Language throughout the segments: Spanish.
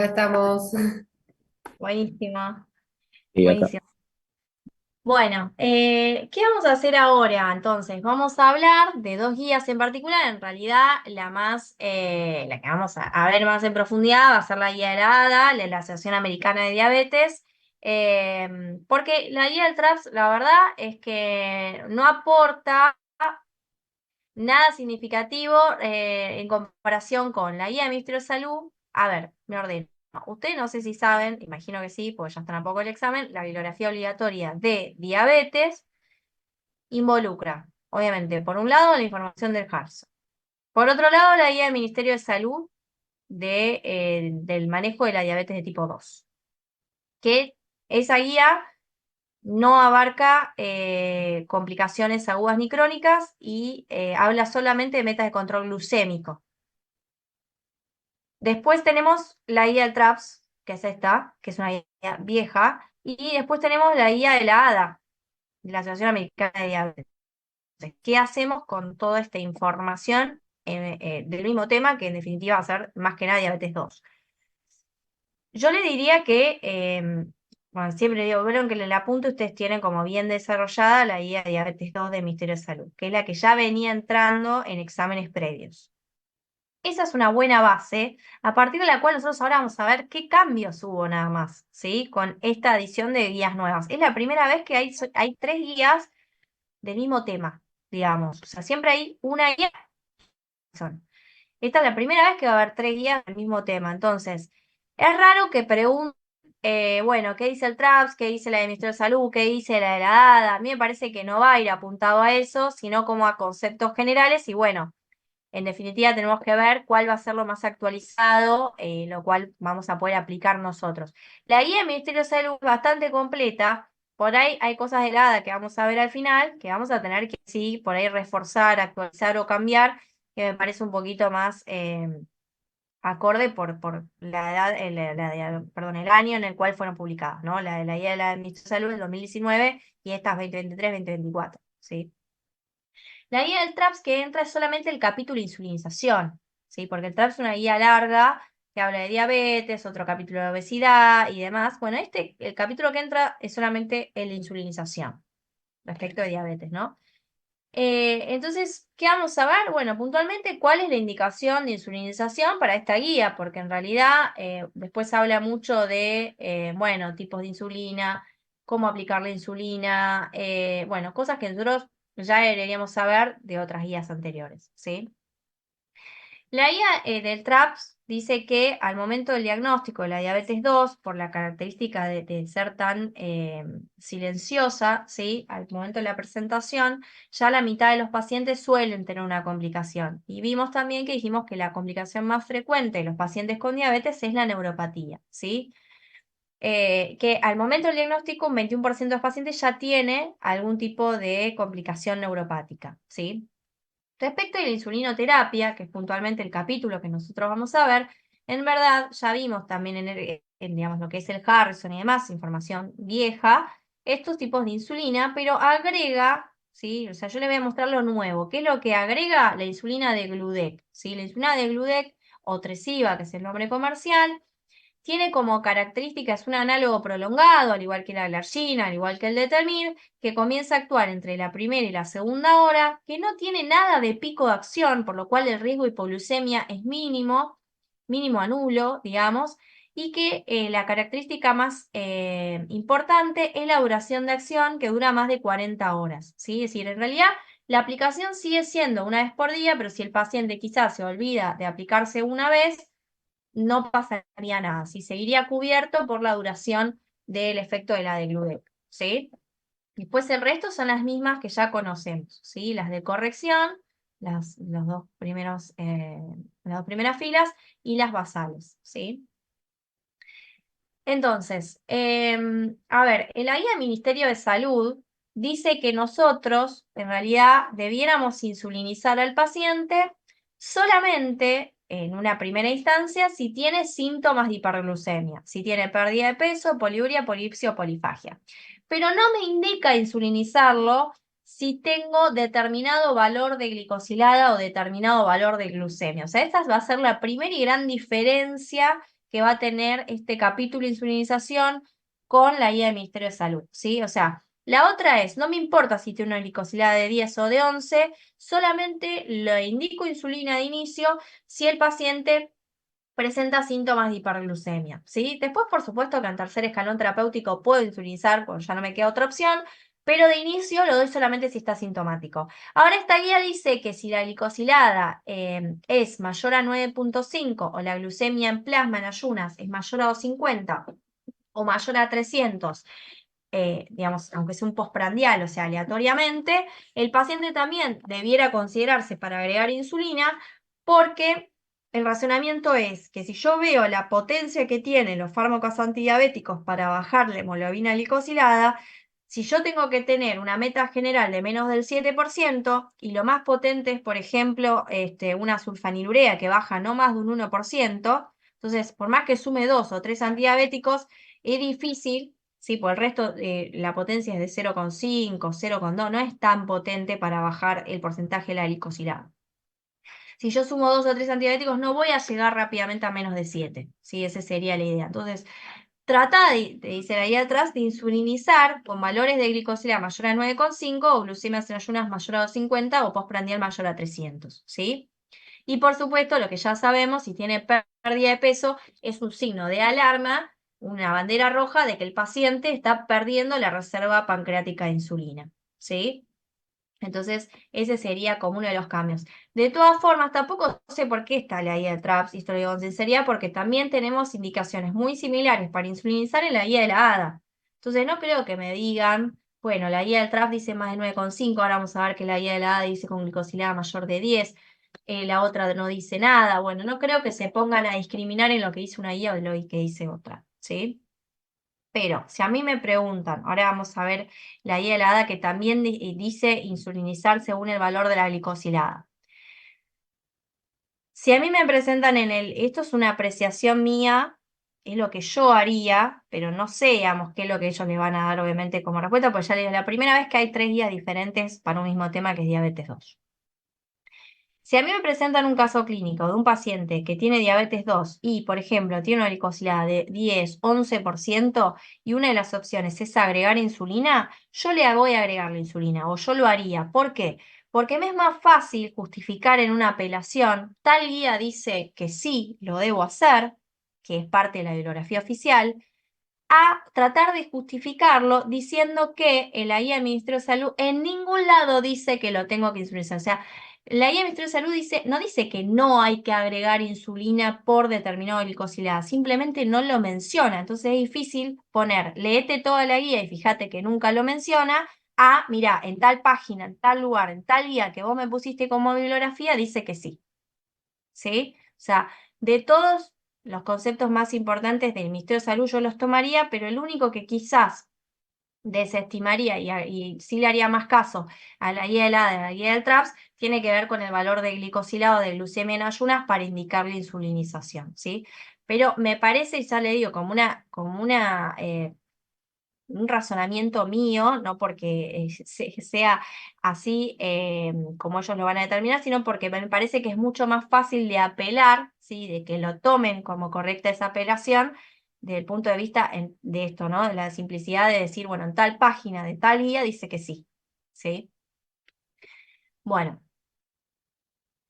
Estamos. Buenísimo, Y acá. buenísimo. Bueno, ¿qué vamos a hacer ahora? Entonces, vamos a hablar de dos guías en particular. En realidad, la que vamos a ver más en profundidad va a ser la guía de la ADA, la Asociación Americana de Diabetes, porque la guía del TRAPS, la verdad es que no aporta nada significativo en comparación con la guía del Ministerio de Salud. A ver, me ordeno. Ustedes no sé si saben, imagino que sí, porque ya están a poco el examen, la bibliografía obligatoria de diabetes involucra, obviamente, por un lado, la información del HARS. Por otro lado, la guía del Ministerio de Salud del manejo de la diabetes de tipo 2, que esa guía no abarca complicaciones agudas ni crónicas y habla solamente de metas de control glucémico. Después tenemos la guía del TRAPS, que es esta, que es una guía vieja, y después tenemos la guía de la ADA, de la Asociación Americana de Diabetes. ¿Qué hacemos con toda esta información del mismo tema, que en definitiva va a ser más que nada diabetes 2? Yo le diría que, bueno, siempre digo, vieron que en el apunte ustedes tienen como bien desarrollada la guía de diabetes 2 del Ministerio de Salud, que es la que ya venía entrando en exámenes previos. Esa es una buena base, a partir de la cual nosotros ahora vamos a ver qué cambios hubo nada más, ¿sí? Con esta adición de guías nuevas. Es la primera vez que hay tres guías del mismo tema, digamos. O sea, siempre hay una guía. Esta es la primera vez que va a haber tres guías del mismo tema. Entonces, es raro que pregunten, bueno, ¿qué dice el TRAPS? ¿Qué dice la del Ministerio de Salud? ¿Qué dice la de la DADA? A mí me parece que no va a ir apuntado a eso, sino como a conceptos generales y bueno. En definitiva, tenemos que ver cuál va a ser lo más actualizado, lo cual vamos a poder aplicar nosotros. La guía del Ministerio de Salud es bastante completa. Por ahí hay cosas de la ADA que vamos a ver al final, que vamos a tener que sí, por ahí reforzar, actualizar o cambiar, que me parece un poquito más acorde por la edad, perdón, el año en el cual fueron publicadas, ¿no? La guía de la Ministerio de Salud es 2019 y estas 2023-2024, ¿sí? La guía del TRAPS que entra es solamente el capítulo de insulinización, ¿sí? Porque el TRAPS es una guía larga que habla de diabetes, otro capítulo de obesidad y demás. Bueno, el capítulo que entra es solamente el de insulinización, respecto de diabetes, ¿no? Entonces, ¿qué vamos a ver? Bueno, puntualmente, ¿cuál es la indicación de insulinización para esta guía? Porque en realidad después habla mucho de, bueno, tipos de insulina, cómo aplicar la insulina, bueno, cosas que nosotros ya deberíamos saber de otras guías anteriores, ¿sí? La guía del TRAPS dice que al momento del diagnóstico de la diabetes 2, por la característica de ser tan silenciosa, ¿sí? Al momento de la presentación, ya la mitad de los pacientes suelen tener una complicación. Y vimos también que dijimos que la complicación más frecuente de los pacientes con diabetes es la neuropatía, ¿sí? Que al momento del diagnóstico, un 21% de los pacientes ya tiene algún tipo de complicación neuropática, ¿sí? Respecto a la insulinoterapia, que es puntualmente el capítulo que nosotros vamos a ver, en verdad ya vimos también digamos, lo que es el Harrison y demás, información vieja, estos tipos de insulina, pero agrega, ¿sí? O sea, yo le voy a mostrar lo nuevo. ¿Qué es lo que agrega? La insulina de Gludec, ¿sí? La insulina de Gludec o Tresiba, que es el nombre comercial, tiene como características un análogo prolongado, al igual que la glargina, al igual que el determin, que comienza a actuar entre la primera y la segunda hora, que no tiene nada de pico de acción, por lo cual el riesgo de hipoglucemia es mínimo, mínimo a nulo, digamos, y que la característica más importante es la duración de acción, que dura más de 40 horas, ¿sí? Es decir, en realidad la aplicación sigue siendo una vez por día, pero si el paciente quizás se olvida de aplicarse una vez, no pasaría nada, si seguiría cubierto por la duración del efecto de la de Gludec, ¿sí? Después el resto son las mismas que ya conocemos, ¿sí? Las de corrección, los dos primeros, las dos primeras filas y las basales, ¿sí? Entonces, a ver, en la guía del Ministerio de Salud dice que nosotros, en realidad, debiéramos insulinizar al paciente solamente en una primera instancia si tiene síntomas de hiperglucemia, si tiene pérdida de peso, poliuria, polipsia o polifagia. Pero no me indica insulinizarlo si tengo determinado valor de glicosilada o determinado valor de glucemia. O sea, esta va a ser la primera y gran diferencia que va a tener este capítulo de insulinización con la guía del Ministerio de Salud, ¿sí? O sea, la otra es, no me importa si tiene una glicosilada de 10 o de 11, solamente le indico insulina de inicio si el paciente presenta síntomas de hiperglucemia, ¿sí? Después, por supuesto, que en tercer escalón terapéutico puedo insulinizar cuando ya no me queda otra opción, pero de inicio lo doy solamente si está sintomático. Ahora, esta guía dice que si la glicosilada es mayor a 9,5 o la glucemia en plasma en ayunas es mayor a 250 o mayor a 300, digamos, aunque sea un postprandial, o sea, aleatoriamente, el paciente también debiera considerarse para agregar insulina porque el razonamiento es que si yo veo la potencia que tienen los fármacos antidiabéticos para bajar la hemoglobina glicosilada, si yo tengo que tener una meta general de menos del 7% y lo más potente es, por ejemplo, una sulfanilurea que baja no más de un 1%, entonces, por más que sume 2 o 3 antidiabéticos, es difícil. Sí, por el resto la potencia es de 0,5, 0,2, no es tan potente para bajar el porcentaje de la glicosilada. Si yo sumo 2 o 3 antidiabéticos, no voy a llegar rápidamente a menos de 7. ¿Sí? Esa sería la idea. Entonces, trata de, te dice ahí atrás, de insulinizar con valores de glicosilada mayor a 9,5 o glucemias en ayunas mayor a 250 o postprandial mayor a 300. ¿Sí? Y por supuesto, lo que ya sabemos, si tiene pérdida de peso, es un signo de alarma, una bandera roja de que el paciente está perdiendo la reserva pancreática de insulina, ¿sí? Entonces, ese sería como uno de los cambios. De todas formas, tampoco sé por qué está la guía de TRAPS, historia con sinceridad, porque también tenemos indicaciones muy similares para insulinizar en la guía de la ADA. Entonces, no creo que me digan, bueno, la guía del TRAPS dice más de 9,5, ahora vamos a ver que la guía de la ADA dice con glicosilada mayor de 10, la otra no dice nada. Bueno, no creo que se pongan a discriminar en lo que dice una guía o en lo que dice otra, ¿sí? Pero si a mí me preguntan, ahora vamos a ver la guía de la ADA que también dice insulinizar según el valor de la glicosilada. Si a mí me presentan esto es una apreciación mía, es lo que yo haría, pero no sé, digamos, qué es lo que ellos le van a dar, obviamente, como respuesta, pues ya les digo, la primera vez que hay 3 guías diferentes para un mismo tema que es diabetes 2. Si a mí me presentan un caso clínico de un paciente que tiene diabetes 2 y, por ejemplo, tiene una glicosilada de 10, 11% y una de las opciones es agregar insulina, yo le voy a agregar la insulina o yo lo haría. ¿Por qué? Porque me es más fácil justificar en una apelación, tal guía dice que sí, lo debo hacer, que es parte de la bibliografía oficial, a tratar de justificarlo diciendo que en la guía del Ministerio de Salud en ningún lado dice que lo tengo que insulinizar. O sea, la guía del Ministerio de Salud no dice que no hay que agregar insulina por determinado glicosilada, simplemente no lo menciona. Entonces es difícil poner, léete toda la guía y fíjate que nunca lo menciona, mira, en tal página, en tal lugar, en tal guía que vos me pusiste como bibliografía, dice que sí. ¿Sí? O sea, de todos los conceptos más importantes del Ministerio de Salud yo los tomaría, pero el único que quizás desestimaría y sí le haría más caso a la guía de la a la guía del TRAPS tiene que ver con el valor de glicosilado de glucemia en ayunas para indicar la insulinización, ¿sí? Pero me parece, y ya le digo, como un razonamiento mío, no porque sea así como ellos lo van a determinar, sino porque me parece que es mucho más fácil de apelar, ¿sí? De que lo tomen como correcta esa apelación, desde el punto de vista de esto, ¿no? De la simplicidad de decir, bueno, en tal página de tal guía dice que sí, ¿sí? Bueno.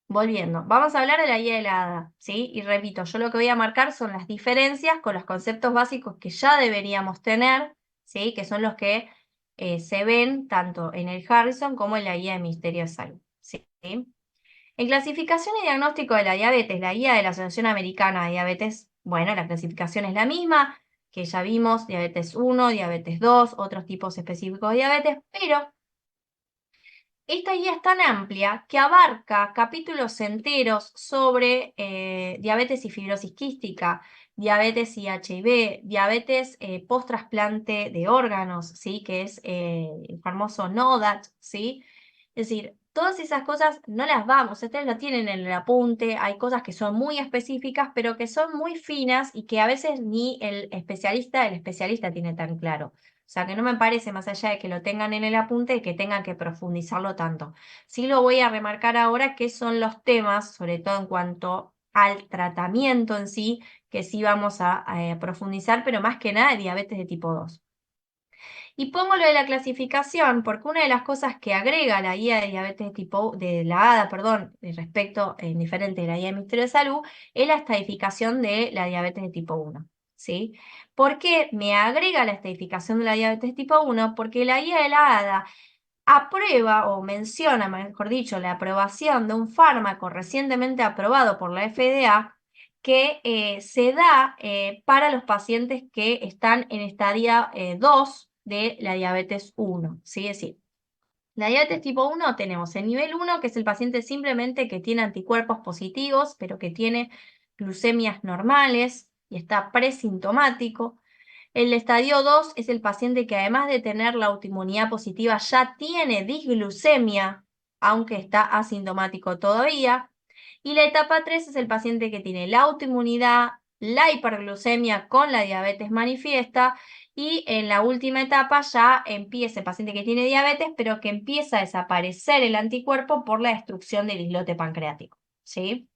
Volviendo, vamos a hablar de la guía de la ADA, ¿sí? Y repito, yo lo que voy a marcar son las diferencias con los conceptos básicos que ya deberíamos tener, ¿sí? Que son los que se ven tanto en el Harrison como en la guía de Ministerio de Salud, ¿sí? En clasificación y diagnóstico de la diabetes, la guía de la Asociación Americana de Diabetes, bueno, la clasificación es la misma, que ya vimos, diabetes 1, diabetes 2, otros tipos específicos de diabetes, pero esta guía es tan amplia que abarca capítulos enteros sobre diabetes y fibrosis quística, diabetes y HIV, diabetes post-trasplante de órganos, ¿sí? Que es el famoso NODAT, ¿sí? Es decir, todas esas cosas no las vamos, ustedes lo tienen en el apunte, hay cosas que son muy específicas, pero que son muy finas y que a veces ni el especialista tiene tan claro. O sea, que no me parece, más allá de que lo tengan en el apunte, que tengan que profundizarlo tanto. Sí lo voy a remarcar ahora, que son los temas, sobre todo en cuanto al tratamiento en sí, que sí vamos a profundizar, pero más que nada diabetes de tipo 2. Y pongo lo de la clasificación porque una de las cosas que agrega la guía de diabetes de tipo, de la ADA, perdón, respecto, diferente de la guía del Ministerio de Salud, es la estadificación de la diabetes de tipo 1. ¿Sí? ¿Por qué me agrega la estadificación de la diabetes de tipo 1? Porque la guía de la ADA aprueba o menciona, mejor dicho, la aprobación de un fármaco recientemente aprobado por la FDA que se da para los pacientes que están en estadio 2 de la diabetes 1, ¿sí? Es decir, la diabetes tipo 1 tenemos el nivel 1, que es el paciente simplemente que tiene anticuerpos positivos, pero que tiene glucemias normales y está presintomático. El estadio 2 es el paciente que además de tener la autoinmunidad positiva ya tiene disglucemia, aunque está asintomático todavía. Y la etapa 3 es el paciente que tiene la autoinmunidad, la hiperglucemia con la diabetes manifiesta y en la última etapa ya empieza el paciente que tiene diabetes, pero que empieza a desaparecer el anticuerpo por la destrucción del islote pancreático. ¿Sí?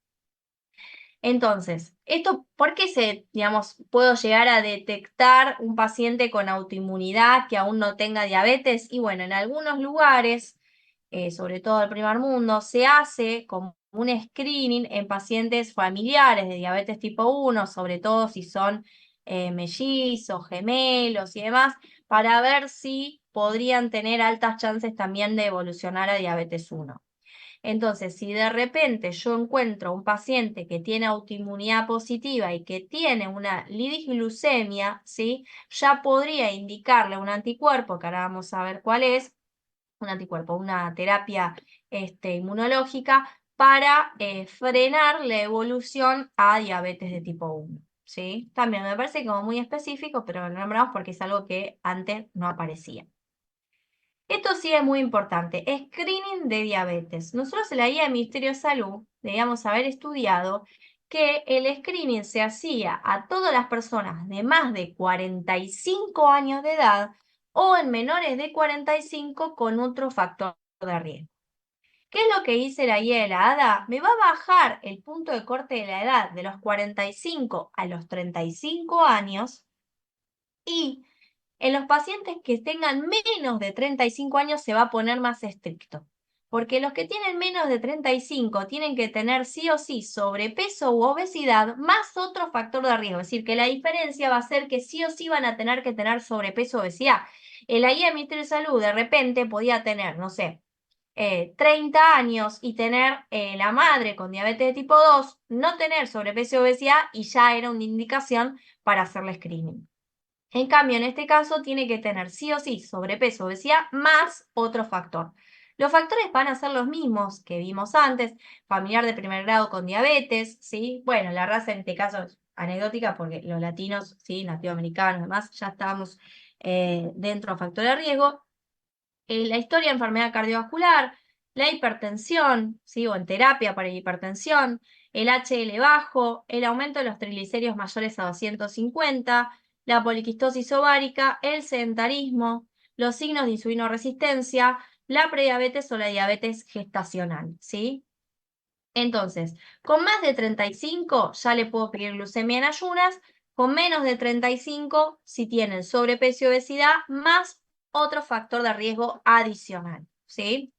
Entonces, esto, ¿por qué digamos, puedo llegar a detectar un paciente con autoinmunidad que aún no tenga diabetes? Y bueno, en algunos lugares, sobre todo el primer mundo, se hace como un screening en pacientes familiares de diabetes tipo 1, sobre todo si son mellizos, gemelos y demás, para ver si podrían tener altas chances también de evolucionar a diabetes 1. Entonces, si de repente yo encuentro un paciente que tiene autoinmunidad positiva y que tiene una lidisglucemia, ¿sí? Ya podría indicarle un anticuerpo, que ahora vamos a ver cuál es, un anticuerpo, una terapia inmunológica para frenar la evolución a diabetes de tipo 1. ¿Sí? También me parece como muy específico, pero lo nombramos porque es algo que antes no aparecía. Esto sí es muy importante. Screening de diabetes. Nosotros en la guía del Ministerio de Salud debíamos haber estudiado que el screening se hacía a todas las personas de más de 45 años de edad o en menores de 45 con otro factor de riesgo. ¿Qué es lo que dice la guía de la ADA? Me va a bajar el punto de corte de la edad de los 45 a los 35 años y en los pacientes que tengan menos de 35 años se va a poner más estricto, porque los que tienen menos de 35 tienen que tener sí o sí sobrepeso u obesidad más otro factor de riesgo, es decir, que la diferencia va a ser que sí o sí van a tener que tener sobrepeso o obesidad. En la guía del Ministerio de Salud de repente podía tener, no sé, 30 años y tener la madre con diabetes de tipo 2, no tener sobrepeso o obesidad y ya era una indicación para hacerle screening. En cambio, en este caso tiene que tener sí o sí sobrepeso, obesidad, más otro factor. Los factores van a ser los mismos que vimos antes, familiar de primer grado con diabetes, ¿sí? Bueno, la raza en este caso es anecdótica porque los latinos, ¿sí? Nativoamericanos, además, ya estábamos dentro de factor de riesgo. La historia de enfermedad cardiovascular, la hipertensión, ¿sí? O en terapia para hipertensión, el HL bajo, el aumento de los triglicéridos mayores a 250, la poliquistosis ovárica, el sedentarismo, los signos de insulinoresistencia, la prediabetes o la diabetes gestacional, ¿sí? Entonces, con más de 35 ya le puedo pedir glucemia en ayunas, con menos de 35 si tienen sobrepeso y obesidad, más otro factor de riesgo adicional, ¿sí?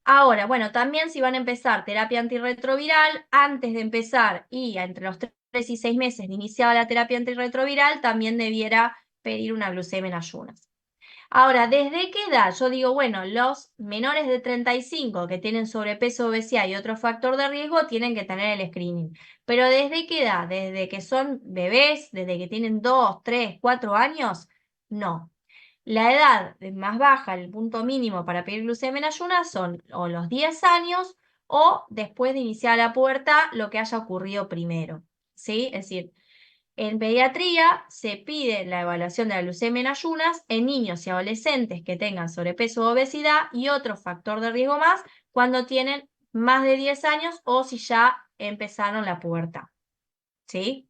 Ahora, bueno, también si van a empezar terapia antirretroviral, antes de empezar y entre los 3 y 6 meses de iniciada la terapia antirretroviral, también debiera pedir una glucemia en ayunas. Ahora, ¿desde qué edad? Yo digo, bueno, los menores de 35 que tienen sobrepeso, obesidad y otro factor de riesgo tienen que tener el screening. Pero ¿desde qué edad? ¿Desde que son bebés? ¿Desde que tienen 2, 3, 4 años? No. La edad más baja, el punto mínimo para pedir glucemia en ayunas son o los 10 años o después de iniciar la pubertad, lo que haya ocurrido primero. ¿Sí? Es decir, en pediatría se pide la evaluación de la glucemia en ayunas en niños y adolescentes que tengan sobrepeso o obesidad y otro factor de riesgo más cuando tienen más de 10 años o si ya empezaron la pubertad. ¿Sí?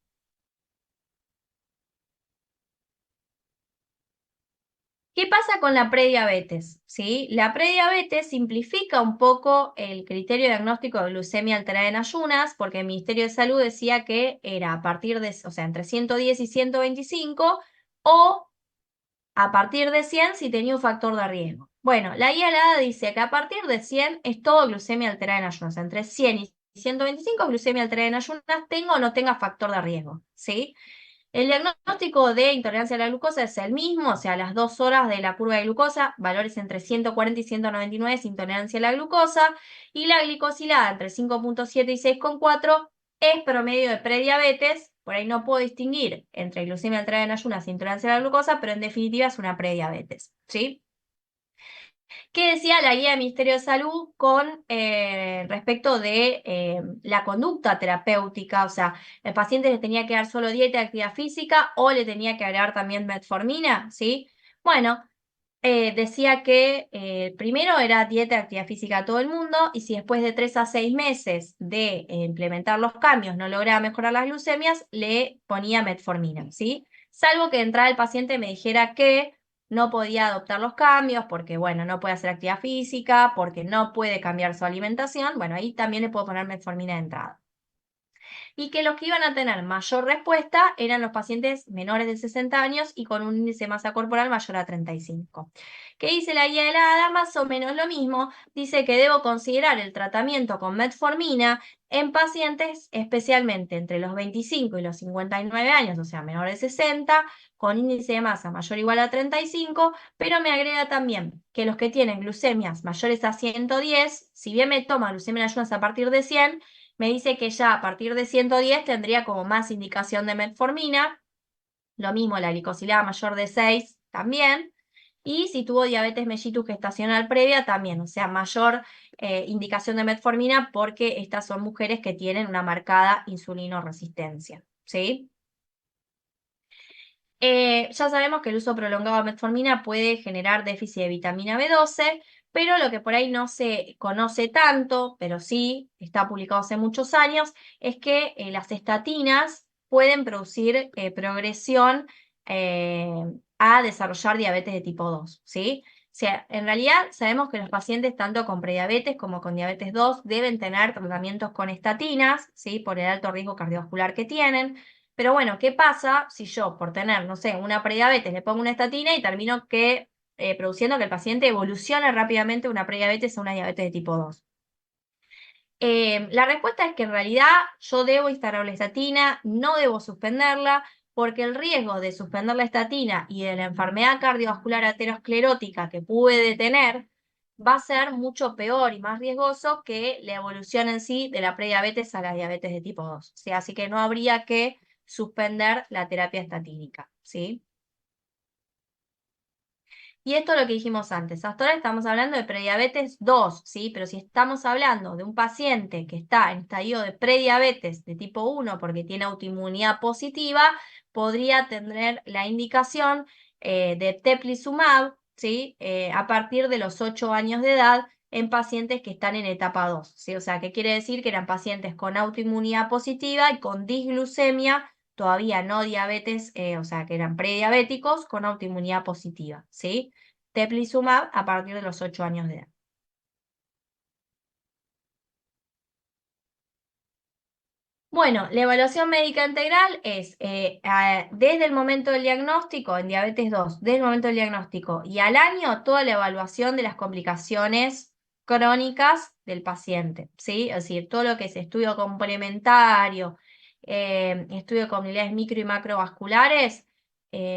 ¿Qué pasa con la prediabetes? ¿Sí? La prediabetes simplifica un poco el criterio diagnóstico de glucemia alterada en ayunas, porque el Ministerio de Salud decía que era a partir de, o sea, entre 110 y 125, o a partir de 100 si tenía un factor de riesgo. Bueno, la guía helada dice que a partir de 100 es todo glucemia alterada en ayunas. Entre 100 y 125 es glucemia alterada en ayunas, tenga o no tenga factor de riesgo, ¿sí? El diagnóstico de intolerancia a la glucosa es el mismo, o sea, a las 2 horas de la curva de glucosa, valores entre 140 y 199 es intolerancia a la glucosa, y la glicosilada entre 5,7 y 6,4 es promedio de prediabetes. Por ahí no puedo distinguir entre glucemia alterada en ayunas e intolerancia a la glucosa, pero en definitiva es una prediabetes, ¿sí? ¿Qué decía la guía del Ministerio de Salud con respecto de la conducta terapéutica? O sea, el paciente le tenía que dar solo dieta y actividad física o le tenía que agregar también metformina, ¿sí? Bueno, decía que primero era dieta y actividad física a todo el mundo, y si después de 3 a 6 meses de implementar los cambios no lograba mejorar las glucemias, le ponía metformina, ¿sí? Salvo que de entrada el paciente me dijera que no podía adoptar los cambios porque, bueno, no puede hacer actividad física, porque no puede cambiar su alimentación, bueno, ahí también le puedo poner metformina de entrada, y que los que iban a tener mayor respuesta eran los pacientes menores de 60 años y con un índice de masa corporal mayor a 35. ¿Qué dice la guía de la ADA? Más o menos lo mismo. Dice que debo considerar el tratamiento con metformina en pacientes especialmente entre los 25 y los 59 años, o sea, menor de 60, con índice de masa mayor o igual a 35, pero me agrega también que los que tienen glucemias mayores a 110, si bien me toma glucemia en ayunas a partir de 100, me dice que ya a partir de 110 tendría como más indicación de metformina, lo mismo la glicosilada mayor de 6 también, y si tuvo diabetes mellitus gestacional previa también, o sea, mayor indicación de metformina porque estas son mujeres que tienen una marcada insulinoresistencia, ¿sí? Ya sabemos que el uso prolongado de metformina puede generar déficit de vitamina B12, pero lo que por ahí no se conoce tanto, pero sí está publicado hace muchos años, es que las estatinas pueden producir progresión a desarrollar diabetes de tipo 2, ¿sí? O sea, en realidad sabemos que los pacientes tanto con prediabetes como con diabetes 2 deben tener tratamientos con estatinas, ¿sí? Por el alto riesgo cardiovascular que tienen. Pero bueno, ¿qué pasa si yo, por tener, no sé, una prediabetes, le pongo una estatina y termino produciendo que el paciente evolucione rápidamente una prediabetes a una diabetes de tipo 2? La respuesta es que en realidad yo debo instaurar la estatina, no debo suspenderla, porque el riesgo de suspender la estatina y de la enfermedad cardiovascular aterosclerótica que puede tener va a ser mucho peor y más riesgoso que la evolución en sí de la prediabetes a la diabetes de tipo 2. O sea, así que no habría que suspender la terapia estatínica, ¿sí? Y esto es lo que dijimos antes. Hasta ahora estamos hablando de prediabetes 2, ¿sí? Pero si estamos hablando de un paciente que está en estadio de prediabetes de tipo 1 porque tiene autoinmunidad positiva, podría tener la indicación de teplizumab, ¿sí? A partir de los 8 años de edad en pacientes que están en etapa 2, ¿sí? O sea, ¿qué quiere decir? Que eran pacientes con autoinmunidad positiva y con disglucemia, todavía no diabetes, o sea, que eran prediabéticos con autoinmunidad positiva, ¿sí? Teplizumab a partir de los 8 años de edad. Bueno, la evaluación médica integral es desde el momento del diagnóstico, en diabetes 2, desde el momento del diagnóstico y al año, toda la evaluación de las complicaciones crónicas del paciente, ¿sí? Es decir, todo lo que es estudio complementario, estudio con unidades micro y macrovasculares,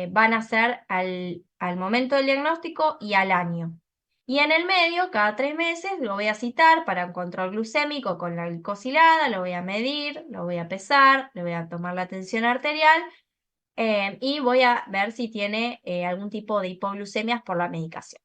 van a ser al momento del diagnóstico y al año. Y en el medio, cada 3 meses, lo voy a citar para un control glucémico con la glicosilada, lo voy a medir, lo voy a pesar, le voy a tomar la tensión arterial y voy a ver si tiene algún tipo de hipoglucemias por la medicación.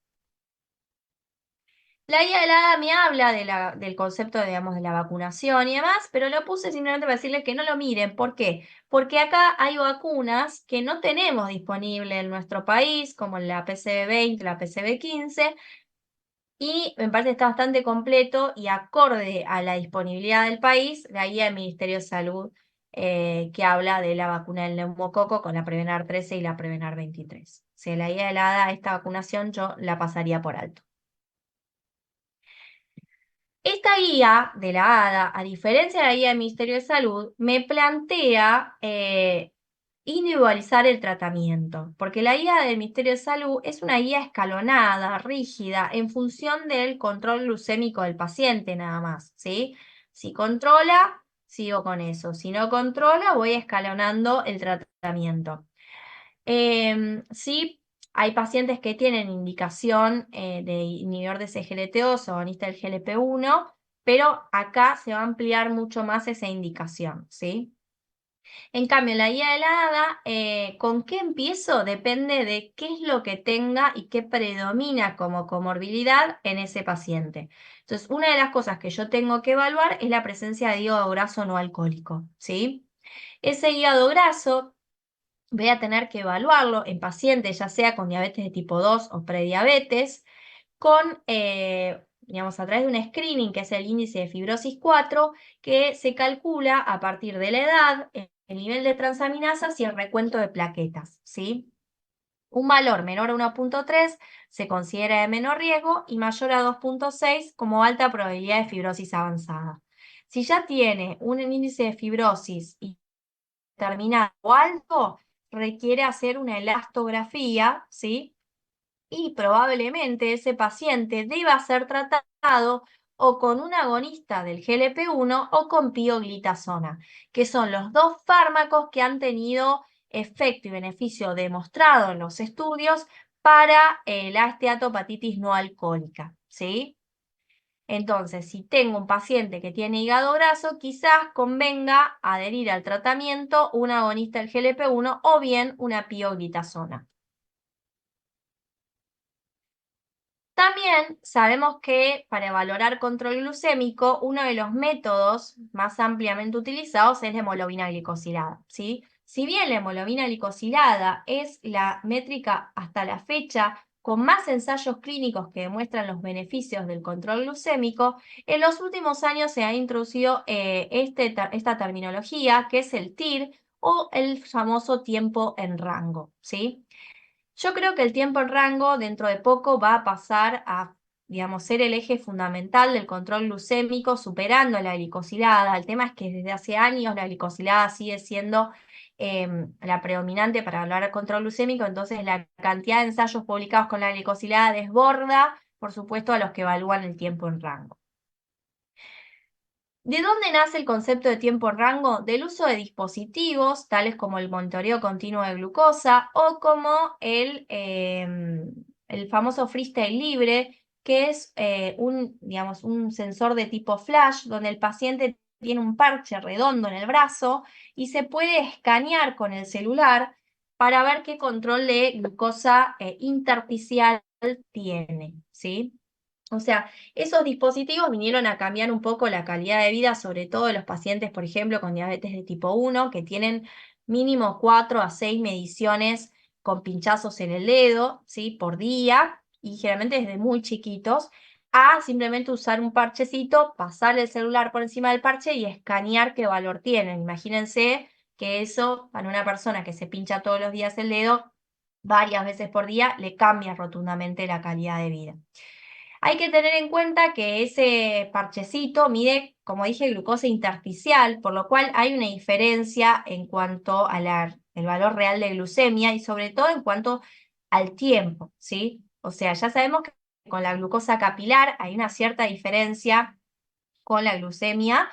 La guía de la AMI habla del concepto, digamos, de la vacunación y demás, pero lo puse simplemente para decirles que no lo miren. ¿Por qué? Porque acá hay vacunas que no tenemos disponible en nuestro país, como la PCV20, la PCV15, y me parece que está bastante completo y acorde a la disponibilidad del país, la guía del Ministerio de Salud que habla de la vacuna del neumococo con la Prevenar 13 y la Prevenar 23. O sea, la guía de la ADA, esta vacunación yo la pasaría por alto. Esta guía de la ADA, a diferencia de la guía del Ministerio de Salud, me plantea individualizar el tratamiento, porque la guía del Ministerio de Salud es una guía escalonada, rígida, en función del control glucémico del paciente nada más, ¿sí? Si controla, sigo con eso. Si no controla, voy escalonando el tratamiento. Sí, hay pacientes que tienen indicación de inhibidor de SGLT2 o agonista del GLP-1, pero acá se va a ampliar mucho más esa indicación, ¿sí? En cambio, en la guía de la ADA, ¿con qué empiezo? Depende de qué es lo que tenga y qué predomina como comorbilidad en ese paciente. Entonces, una de las cosas que yo tengo que evaluar es la presencia de hígado graso no alcohólico, ¿sí? Ese hígado graso voy a tener que evaluarlo en pacientes, ya sea con diabetes de tipo 2 o prediabetes, con, digamos, a través de un screening, que es el índice de fibrosis 4, que se calcula a partir de la edad, el nivel de transaminasas y el recuento de plaquetas, ¿sí? Un valor menor a 1,3 se considera de menor riesgo y mayor a 2,6 como alta probabilidad de fibrosis avanzada. Si ya tiene un índice de fibrosis determinado alto, requiere hacer una elastografía, ¿sí? Y probablemente ese paciente deba ser tratado o con un agonista del GLP-1 o con pioglitazona, que son los dos fármacos que han tenido efecto y beneficio demostrado en los estudios para la esteatopatitis no alcohólica, ¿sí? Entonces, si tengo un paciente que tiene hígado graso, quizás convenga adherir al tratamiento un agonista del GLP-1 o bien una pioglitazona. También sabemos que para valorar control glucémico, uno de los métodos más ampliamente utilizados es la hemoglobina glicosilada, ¿sí? Si bien la hemoglobina glicosilada es la métrica hasta la fecha con más ensayos clínicos que demuestran los beneficios del control glucémico, en los últimos años se ha introducido esta terminología que es el TIR o el famoso tiempo en rango, ¿sí? Yo creo que el tiempo en rango dentro de poco va a pasar a, digamos, ser el eje fundamental del control glucémico, superando la glicosilada. El tema es que desde hace años la glicosilada sigue siendo la predominante para hablar de control glucémico, entonces la cantidad de ensayos publicados con la glicosilada desborda, por supuesto, a los que evalúan el tiempo en rango. ¿De dónde nace el concepto de tiempo en rango? Del uso de dispositivos, tales como el monitoreo continuo de glucosa o como el famoso freestyle libre, que es digamos, un sensor de tipo flash, donde el paciente tiene un parche redondo en el brazo y se puede escanear con el celular para ver qué control de glucosa intersticial tiene, ¿sí? O sea, esos dispositivos vinieron a cambiar un poco la calidad de vida, sobre todo de los pacientes, por ejemplo, con diabetes de tipo 1, que tienen mínimo 4 a 6 mediciones con pinchazos en el dedo, ¿sí? Por día, y generalmente desde muy chiquitos, a simplemente usar un parchecito, pasar el celular por encima del parche y escanear qué valor tienen. Imagínense que eso, para una persona que se pincha todos los días el dedo, varias veces por día, le cambia rotundamente la calidad de vida. Hay que tener en cuenta que ese parchecito mide, como dije, glucosa intersticial, por lo cual hay una diferencia en cuanto al el valor real de glucemia y sobre todo en cuanto al tiempo, ¿sí? O sea, ya sabemos que con la glucosa capilar hay una cierta diferencia con la glucemia,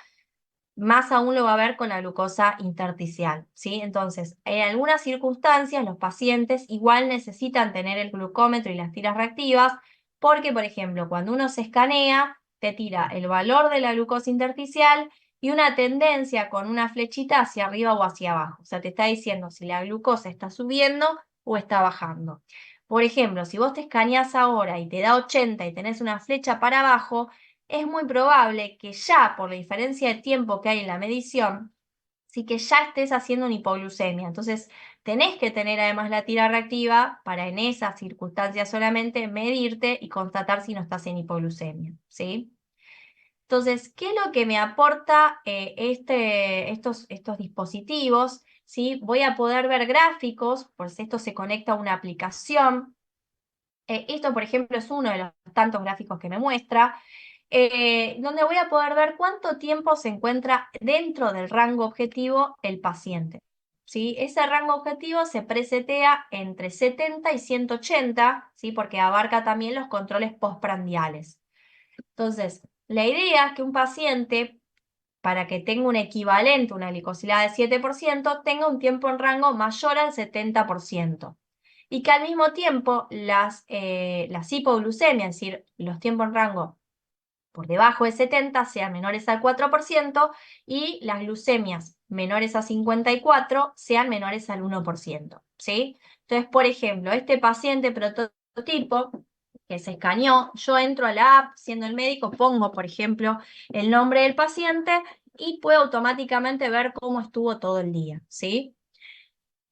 más aún lo va a haber con la glucosa intersticial, ¿sí? Entonces, en algunas circunstancias los pacientes igual necesitan tener el glucómetro y las tiras reactivas porque, por ejemplo, cuando uno se escanea, te tira el valor de la glucosa intersticial y una tendencia con una flechita hacia arriba o hacia abajo. O sea, te está diciendo si la glucosa está subiendo o está bajando. Por ejemplo, si vos te escaneás ahora y te da 80 y tenés una flecha para abajo, es muy probable que ya por la diferencia de tiempo que hay en la medición, sí que ya estés haciendo una hipoglucemia. Entonces, tenés que tener además la tira reactiva para en esas circunstancias solamente medirte y constatar si no estás en hipoglucemia, ¿sí? Entonces, ¿qué es lo que me aporta estos dispositivos? ¿Sí? Voy a poder ver gráficos, pues esto se conecta a una aplicación. Esto, por ejemplo, es uno de los tantos gráficos que me muestra, donde voy a poder ver cuánto tiempo se encuentra dentro del rango objetivo el paciente. ¿Sí? Ese rango objetivo se presetea entre 70 y 180, ¿sí? Porque abarca también los controles postprandiales. Entonces, la idea es que un paciente, para que tenga un equivalente, una glicosilada de 7%, tenga un tiempo en rango mayor al 70%. Y que al mismo tiempo las hipoglucemias, es decir, los tiempos en rango por debajo de 70 sean menores al 4% y las glucemias menores a 54 sean menores al 1%. ¿Sí? Entonces, por ejemplo, este paciente prototipo que se escaneó, yo entro a la app, siendo el médico, pongo, por ejemplo, el nombre del paciente y puedo automáticamente ver cómo estuvo todo el día. ¿Sí?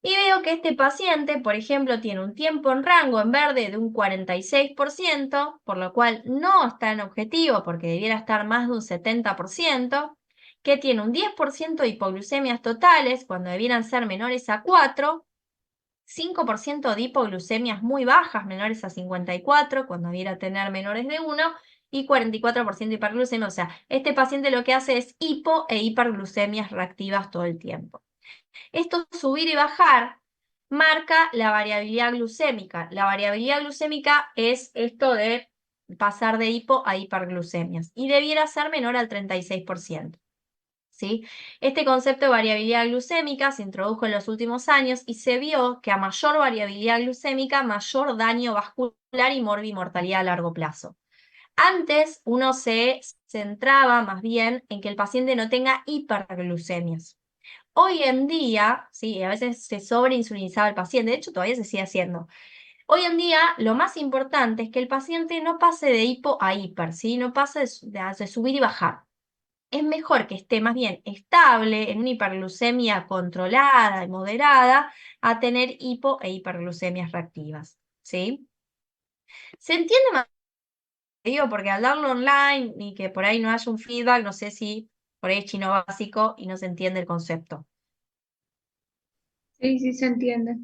Y veo que este paciente, por ejemplo, tiene un tiempo en rango en verde de un 46%, por lo cual no está en objetivo porque debiera estar más de un 70%, que tiene un 10% de hipoglucemias totales cuando debieran ser menores a 4, 5% de hipoglucemias muy bajas menores a 54 cuando debiera tener menores de 1 y 44% de hiperglucemia. O sea, este paciente lo que hace es hipo e hiperglucemias reactivas todo el tiempo. Esto subir y bajar marca la variabilidad glucémica. La variabilidad glucémica es esto de pasar de hipo a hiperglucemias y debiera ser menor al 36%. ¿Sí? Este concepto de variabilidad glucémica se introdujo en los últimos años y se vio que a mayor variabilidad glucémica, mayor daño vascular y mortalidad a largo plazo. Antes uno se centraba más bien en que el paciente no tenga hiperglucemias. Hoy en día, sí, a veces se sobreinsulinizaba el paciente, de hecho todavía se sigue haciendo. Hoy en día lo más importante es que el paciente no pase de hipo a hiper, ¿sí? No pase de subir y bajar. Es mejor que esté más bien estable en una hiperglucemia controlada y moderada a tener hipo e hiperglucemias reactivas, ¿sí? ¿Se entiende más? Digo, porque al darlo online y que por ahí no haya un feedback, no sé si por ahí es chino básico y no se entiende el concepto. Sí, sí se entiende.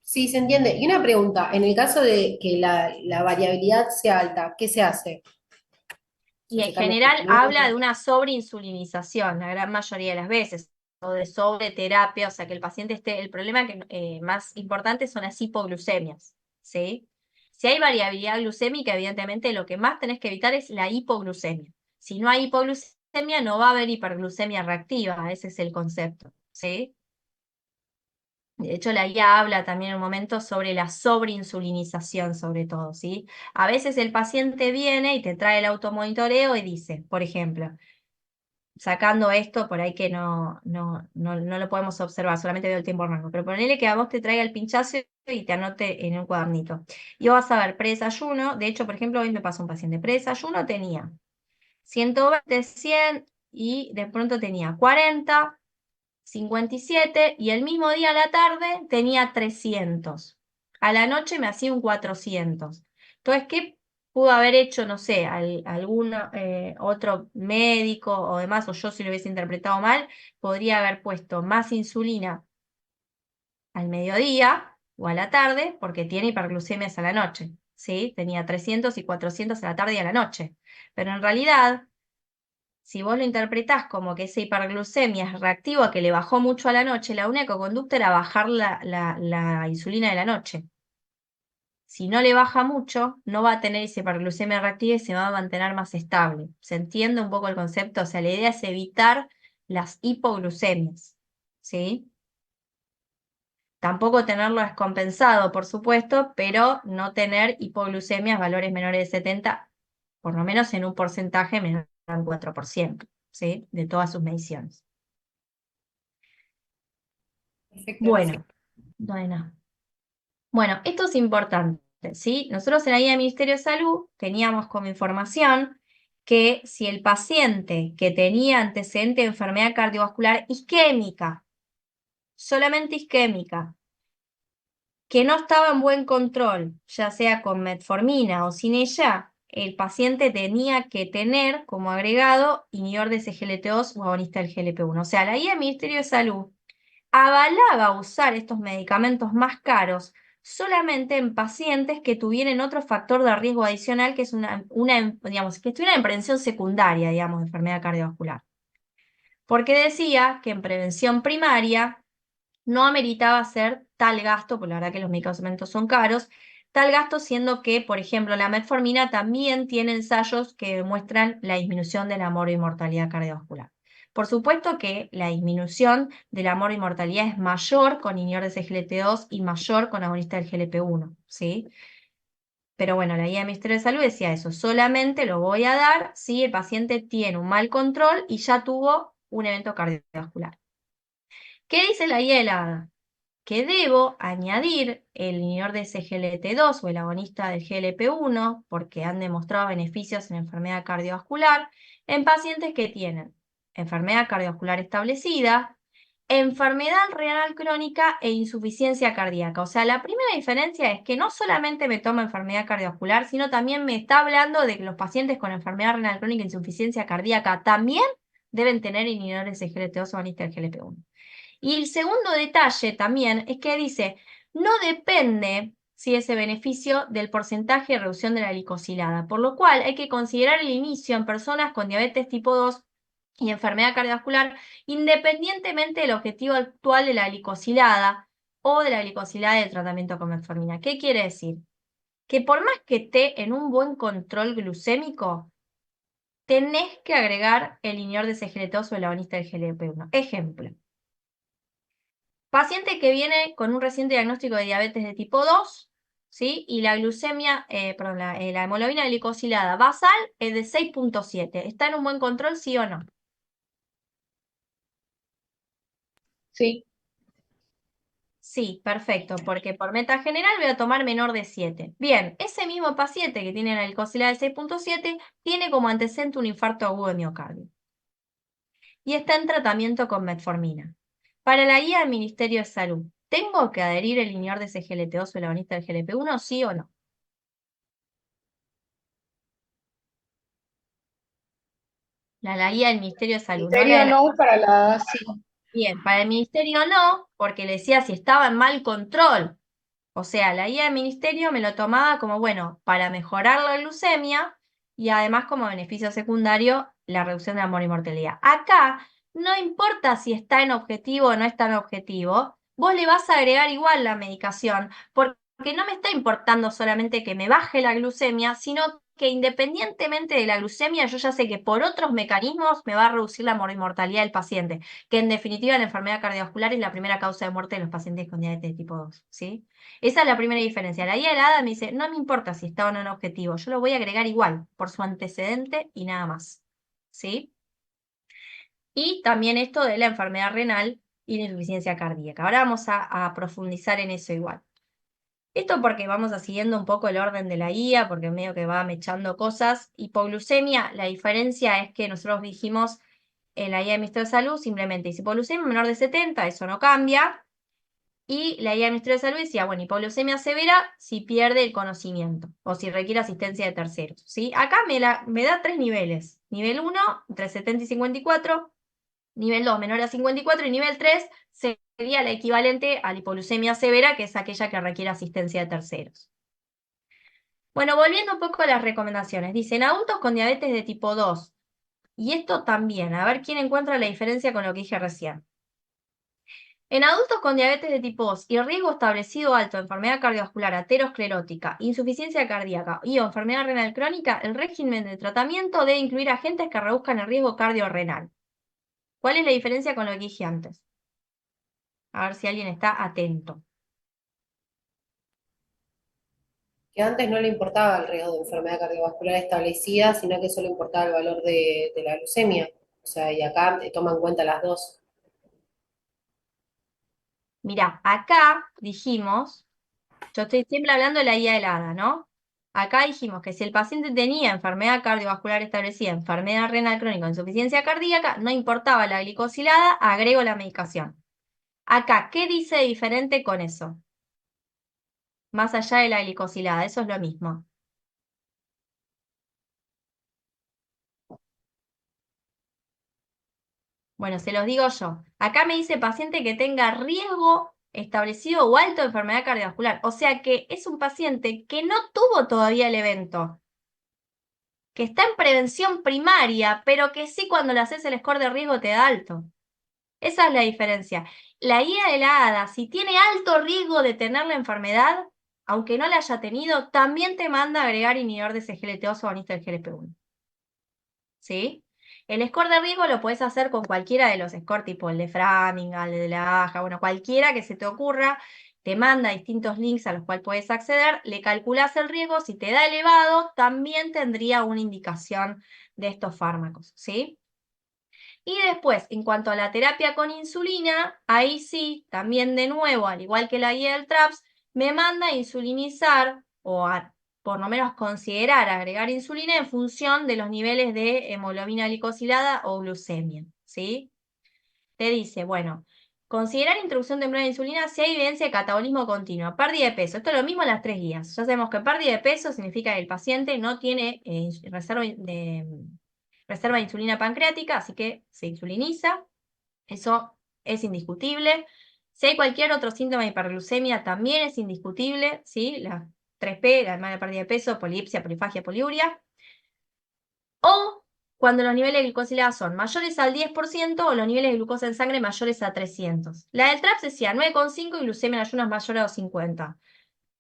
Sí, se entiende. Y una pregunta, en el caso de que la variabilidad sea alta, ¿qué se hace? O Y sea, en ¿se cambia el general tratamiento? habla de una sobreinsulinización, la gran mayoría de las veces, o de sobreterapia, o sea, que el paciente esté, el problema que, más importante son las hipoglucemias, ¿sí? Si hay variabilidad glucémica, evidentemente lo que más tenés que evitar es la hipoglucemia. Si no hay hipoglucemia, no va a haber hiperglucemia reactiva, ese es el concepto, ¿sí? De hecho, la guía habla también en un momento sobre la sobreinsulinización, sobre todo, ¿sí? A veces el paciente viene y te trae el automonitoreo y dice, por ejemplo, sacando esto por ahí que no lo podemos observar, solamente veo el tiempo en rango, pero ponele que a vos te traiga el pinchazo y te anote en un cuadernito. Y vos vas a ver predesayuno, de hecho, por ejemplo, hoy me pasó un paciente, predesayuno tenía 120, 100 y de pronto tenía 40. 57 y el mismo día a la tarde tenía 300. A la noche me hacía un 400. Entonces, ¿qué pudo haber hecho, no sé, algún otro médico o demás, o yo si lo hubiese interpretado mal, podría haber puesto más insulina al mediodía o a la tarde porque tiene hiperglucemias a la noche, ¿sí? Tenía 300 y 400 a la tarde y a la noche. Pero en realidad si vos lo interpretás como que esa hiperglucemia es reactiva, que le bajó mucho a la noche, la única conducta era bajar la insulina de la noche. Si no le baja mucho, no va a tener esa hiperglucemia reactiva y se va a mantener más estable. ¿Se entiende un poco el concepto? O sea, la idea es evitar las hipoglucemias, ¿sí? Tampoco tenerlo descompensado, por supuesto, pero no tener hipoglucemias, valores menores de 70, por lo menos en un porcentaje menor al 4%, ¿sí? De todas sus mediciones. Perfecto, sí. Bueno, bueno. Bueno, esto es importante, ¿sí? Nosotros en la guía del Ministerio de Salud teníamos como información que si el paciente que tenía antecedente de enfermedad cardiovascular isquémica, solamente isquémica, que no estaba en buen control, ya sea con metformina o sin ella, el paciente tenía que tener como agregado inhibidor de SGLT2 o agonista del GLP-1. O sea, la guía del Ministerio de Salud avalaba usar estos medicamentos más caros solamente en pacientes que tuvieran otro factor de riesgo adicional, que es digamos, que estuvieran en prevención secundaria, digamos, de enfermedad cardiovascular. Porque decía que en prevención primaria no ameritaba hacer tal gasto, porque la verdad que los medicamentos son caros, tal gasto siendo que, por ejemplo, la metformina también tiene ensayos que demuestran la disminución de la mortalidad cardiovascular. Por supuesto que la disminución de la mortalidad es mayor con inhibidores de SGLT2 y mayor con agonista del GLP-1, ¿sí? Pero bueno, la guía del Ministerio de Salud decía eso, solamente lo voy a dar si el paciente tiene un mal control y ya tuvo un evento cardiovascular. ¿Qué dice la guía de la ADA? Que debo añadir el inhibidor de SGLT2 o el agonista del GLP-1 porque han demostrado beneficios en enfermedad cardiovascular en pacientes que tienen enfermedad cardiovascular establecida, enfermedad renal crónica e insuficiencia cardíaca. O sea, la primera diferencia es que no solamente me toma enfermedad cardiovascular, sino también me está hablando de que los pacientes con enfermedad renal crónica e insuficiencia cardíaca también deben tener inhibidores de SGLT2 o agonista del GLP-1. Y el segundo detalle también es que dice, no depende si ese beneficio del porcentaje de reducción de la glicosilada, por lo cual hay que considerar el inicio en personas con diabetes tipo 2 y enfermedad cardiovascular, independientemente del objetivo actual de la glicosilada o de la glicosilada del tratamiento con metformina. ¿Qué quiere decir? Que por más que esté en un buen control glucémico, tenés que agregar el inhibidor de SGLT2 o el agonista del GLP-1. Ejemplo. Paciente que viene con un reciente diagnóstico de diabetes de tipo 2, ¿sí? Y la glucemia, perdón, la hemoglobina glicosilada basal es de 6,7. ¿Está en un buen control, sí o no? Sí, Sí, perfecto, porque por meta general voy a tomar menor de 7. Bien, ese mismo paciente que tiene la glicosilada de 6,7 tiene como antecedente un infarto agudo de miocardio y está en tratamiento con metformina. Para la guía del Ministerio de Salud, ¿tengo que adherir el inhibidor de SGLT2 o el agonista del GLP-1, sí o no? La guía del Ministerio de Salud, no la criterio de la... no, para la sí. Bien, para el Ministerio no, porque le decía si estaba en mal control. O sea, la guía del Ministerio me lo tomaba como, bueno, para mejorar la glucemia y además como beneficio secundario la reducción de la mortalidad. Acá no importa si está en objetivo o no está en objetivo, vos le vas a agregar igual la medicación, porque no me está importando solamente que me baje la glucemia, sino que independientemente de la glucemia, yo ya sé que por otros mecanismos me va a reducir la mortalidad del paciente, que en definitiva la enfermedad cardiovascular es la primera causa de muerte de los pacientes con diabetes de tipo 2, ¿sí? Esa es la primera diferencia. La guía helada me dice, no me importa si está o no en objetivo, yo lo voy a agregar igual, por su antecedente y nada más, ¿sí? Y también esto de la enfermedad renal y la insuficiencia cardíaca. Ahora vamos a profundizar en eso igual. Esto porque vamos a siguiendo un poco el orden de la guía, porque medio que va mechando cosas. Hipoglucemia, la diferencia es que nosotros dijimos en la guía del Ministerio de Salud, simplemente dice hipoglucemia menor de 70, eso no cambia. Y la guía del Ministerio de Salud decía, bueno, hipoglucemia severa si pierde el conocimiento o si requiere asistencia de terceros, ¿sí? Acá me da 3 niveles. Nivel 1, entre 70 y 54. Nivel 2, menor a 54. Y nivel 3 sería la equivalente a la hipoglucemia severa, que es aquella que requiere asistencia de terceros. Bueno, volviendo un poco a las recomendaciones. Dicen, adultos con diabetes de tipo 2. Y esto también, a ver quién encuentra la diferencia con lo que dije recién. En adultos con diabetes de tipo 2 y riesgo establecido alto de enfermedad cardiovascular aterosclerótica, insuficiencia cardíaca y o enfermedad renal crónica, el régimen de tratamiento debe incluir agentes que reduzcan el riesgo cardiorrenal. ¿Cuál es la diferencia con lo que dije antes? A ver si alguien está atento. Que antes no le importaba el riesgo de enfermedad cardiovascular establecida, sino que solo importaba el valor de la glucemia. O sea, y acá toman en cuenta las dos. Mirá, acá dijimos, yo estoy siempre hablando de la guía helada, ¿no? Acá dijimos que si el paciente tenía enfermedad cardiovascular establecida, enfermedad renal crónica, insuficiencia cardíaca, no importaba la glicosilada, agrego la medicación. Acá, ¿qué dice diferente con eso? Más allá de la glicosilada, eso es lo mismo. Bueno, se los digo yo. Acá me dice paciente que tenga riesgo establecido o alto de enfermedad cardiovascular. O sea que es un paciente que no tuvo todavía el evento, que está en prevención primaria, pero que sí cuando le haces el score de riesgo te da alto. Esa es la diferencia. La guía de la ADA, si tiene alto riesgo de tener la enfermedad, aunque no la haya tenido, también te manda a agregar inhibidor de SGLT2 o agonista del GLP-1. ¿Sí? El score de riesgo lo puedes hacer con cualquiera de los scores, tipo el de Framingham, el de la AJA, bueno, cualquiera que se te ocurra, te manda distintos links a los cuales puedes acceder, le calculas el riesgo, si te da elevado, también tendría una indicación de estos fármacos, ¿sí? Y después, en cuanto a la terapia con insulina, ahí sí, también de nuevo, al igual que la guía del TRAPS, me manda a insulinizar o a por lo menos considerar agregar insulina en función de los niveles de hemoglobina glicosilada o glucemia, ¿sí? Te dice, bueno, considerar introducción temprana de insulina si hay evidencia de catabolismo continuo, pérdida de peso. Esto es lo mismo en las 3 guías. Ya sabemos que pérdida de peso significa que el paciente no tiene reserva de insulina pancreática, así que se insuliniza. Eso es indiscutible. Si hay cualquier otro síntoma de hiperglucemia, también es indiscutible, ¿sí? Las 3P, además de pérdida de peso, polipsia, polifagia, poliuria. O cuando los niveles de glucosilada son mayores al 10% o los niveles de glucosa en sangre mayores a 300. La del TRAPS decía 9,5 y glucemia en ayunas mayor a 50.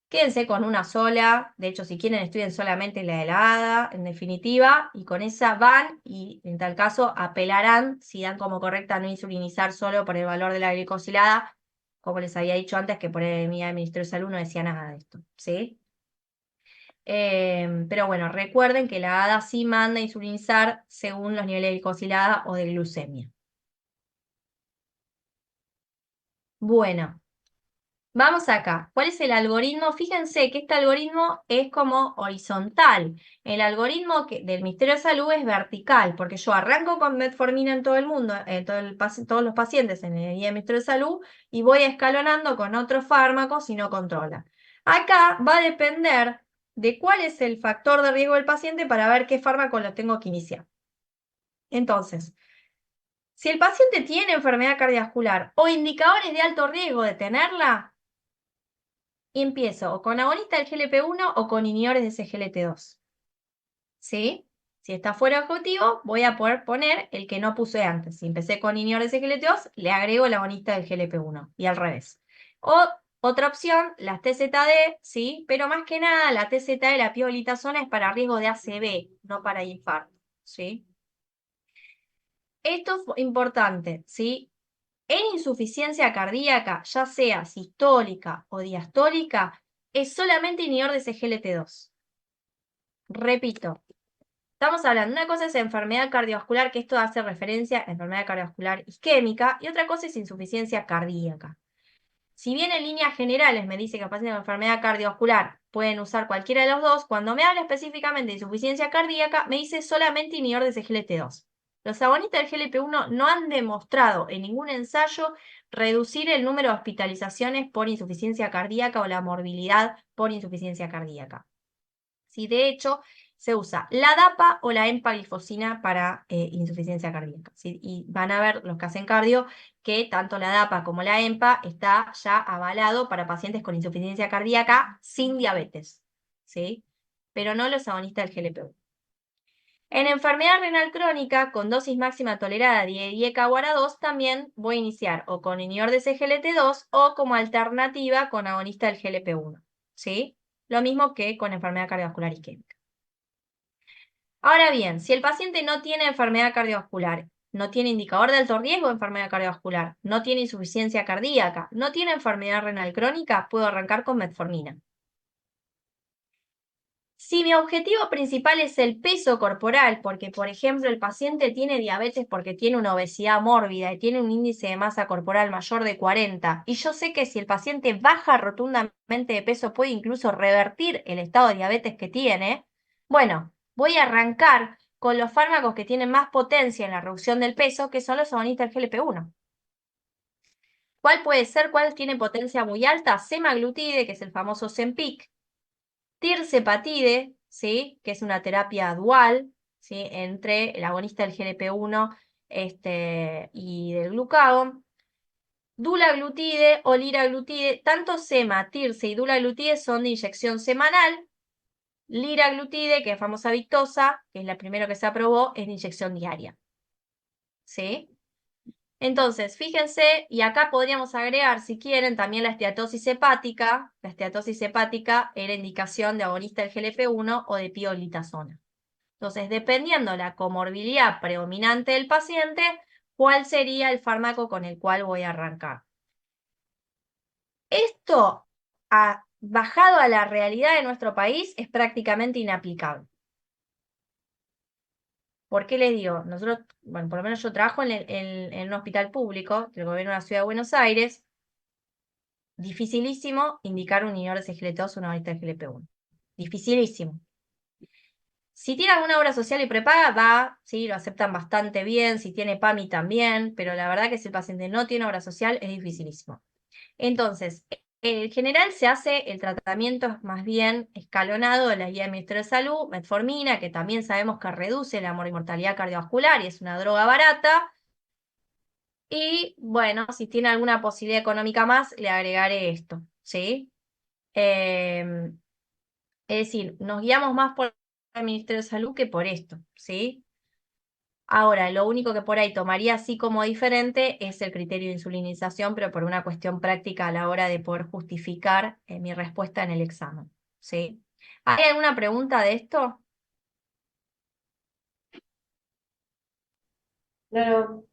Quédense con una sola, de hecho si quieren estudien solamente la de la ADA, en definitiva, y con esa van y en tal caso apelarán si dan como correcta no insulinizar solo por el valor de la glicosilada, como les había dicho antes que por el Ministerio de Salud no decía nada de esto, ¿sí? Pero bueno, recuerden que la ADA sí manda a insulinizar según los niveles de glicosilada o de glucemia. Bueno. Vamos acá. ¿Cuál es el algoritmo? Fíjense que este algoritmo es como horizontal. El algoritmo del Ministerio de Salud es vertical, porque yo arranco con metformina en todo el mundo, en todos los pacientes en el Ministerio de Salud, y voy escalonando con otros fármacos si no controla. Acá va a depender de cuál es el factor de riesgo del paciente para ver qué fármaco lo tengo que iniciar. Entonces, si el paciente tiene enfermedad cardiovascular o indicadores de alto riesgo de tenerla, y empiezo o con agonista del GLP-1 o con inhibidores de SGLT2. ¿Sí? Si está fuera de objetivo, voy a poder poner el que no puse antes. Si empecé con inhibidores de SGLT2, le agrego el agonista del GLP-1 y al revés. O otra opción, las TZD, ¿sí? Pero más que nada, la TZD, la pioglitazona, es para riesgo de ACV, no para infarto, ¿sí? Esto es importante, ¿sí? En insuficiencia cardíaca, ya sea sistólica o diastólica, es solamente inhibidor de SGLT2. Repito, estamos hablando, una cosa es enfermedad cardiovascular, que esto hace referencia a enfermedad cardiovascular isquémica, y otra cosa es insuficiencia cardíaca. Si bien en líneas generales me dice que los pacientes con enfermedad cardiovascular pueden usar cualquiera de los dos, cuando me habla específicamente de insuficiencia cardíaca, me dice solamente inhibidor de SGLT2. Los agonistas del GLP-1 no han demostrado en ningún ensayo reducir el número de hospitalizaciones por insuficiencia cardíaca o la morbilidad por insuficiencia cardíaca. Si de hecho se usa la DAPA o la empaglifosina para insuficiencia cardíaca. ¿Sí? Y van a ver los que hacen cardio que tanto la DAPA como la EMPA está ya avalado para pacientes con insuficiencia cardíaca sin diabetes, ¿sí? Pero no los agonistas del GLP-1. En enfermedad renal crónica, con dosis máxima tolerada de 10 kWh, también voy a iniciar o con inhibidor de SGLT2 o como alternativa con agonista del GLP-1, ¿sí? Lo mismo que con enfermedad cardiovascular isquémica. Ahora bien, si el paciente no tiene enfermedad cardiovascular, no tiene indicador de alto riesgo de enfermedad cardiovascular, no tiene insuficiencia cardíaca, no tiene enfermedad renal crónica, puedo arrancar con metformina. Si mi objetivo principal es el peso corporal, porque por ejemplo el paciente tiene diabetes porque tiene una obesidad mórbida y tiene un índice de masa corporal mayor de 40, y yo sé que si el paciente baja rotundamente de peso puede incluso revertir el estado de diabetes que tiene, bueno, voy a arrancar con los fármacos que tienen más potencia en la reducción del peso, que son los agonistas del GLP-1. ¿Cuál puede ser? ¿Cuál tiene potencia muy alta? Semaglutide, que es el famoso Ozempic. Tirzepatide, ¿sí? Que es una terapia dual, ¿sí? Entre el agonista del GLP-1 y del glucagón. Dulaglutide o liraglutide, tanto sema, tirse y dulaglutide son de inyección semanal. Liraglutide, que es famosa Victoza, que es la primera que se aprobó, es de inyección diaria. ¿Sí? Entonces, fíjense, y acá podríamos agregar, si quieren, también la esteatosis hepática. La esteatosis hepática era indicación de agonista del GLP-1 o de pioglitazona. Entonces, dependiendo de la comorbilidad predominante del paciente, ¿cuál sería el fármaco con el cual voy a arrancar? Esto, bajado a la realidad de nuestro país, es prácticamente inaplicable. ¿Por qué les digo? Nosotros, bueno, por lo menos yo trabajo en un hospital público del gobierno de la Ciudad de Buenos Aires. Dificilísimo indicar un inhibidor de SGLT2 o una agonista del GLP-1. Dificilísimo. Si tiene alguna obra social y prepaga, va, sí, lo aceptan bastante bien. Si tiene PAMI también, pero la verdad que si el paciente no tiene obra social, es dificilísimo. Entonces, en general se hace el tratamiento más bien escalonado de la guía del Ministerio de Salud, metformina, que también sabemos que reduce la mortalidad cardiovascular y es una droga barata. Y bueno, si tiene alguna posibilidad económica más, le agregaré esto, ¿sí? Es decir, nos guiamos más por el Ministerio de Salud que por esto, ¿sí? Ahora, lo único que por ahí tomaría así como diferente es el criterio de insulinización, pero por una cuestión práctica a la hora de poder justificar mi respuesta en el examen, ¿sí? ¿Hay alguna pregunta de esto? No, no.